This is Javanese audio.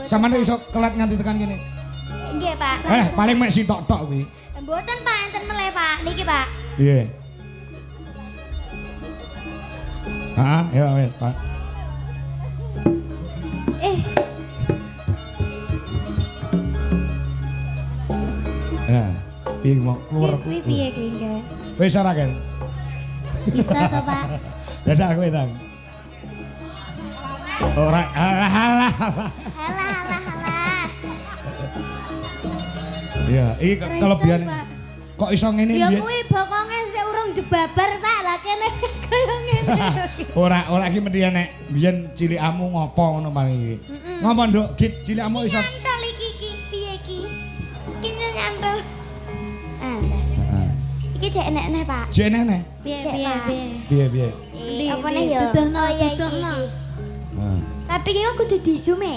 Sampeyan iso kelet nganti tekan kene. Nggih, Pak. Paling mek sitok-tok kuwi. Mboten, Pak, enten meleh, Pak. Niki, Pak. Iya. Ya wis, Pak. Ya, piye mau keluar? Kuwi piye kuwi, Nggih? Wis ora kan? Bisa toh, Pak? Biasa aku itu. Ora alah. Halah. Iya, iki kelebihan. Kok iso ngene Ya piye? kuwi bokonge sik urung jebabar, Pak. Lah kene kaya ngene. Ora iki mesti nek biyen cilikamu ngopo ngono paling iki. Ngopo, Nduk? Git cilikamu iso Nyantol iki piye iki? Iki nyantol. Iki jek enek-enek, Pak. jek nene. Piye? Piye? Apa nih ya? Duduhno. Tapi iki kudu di zoom e.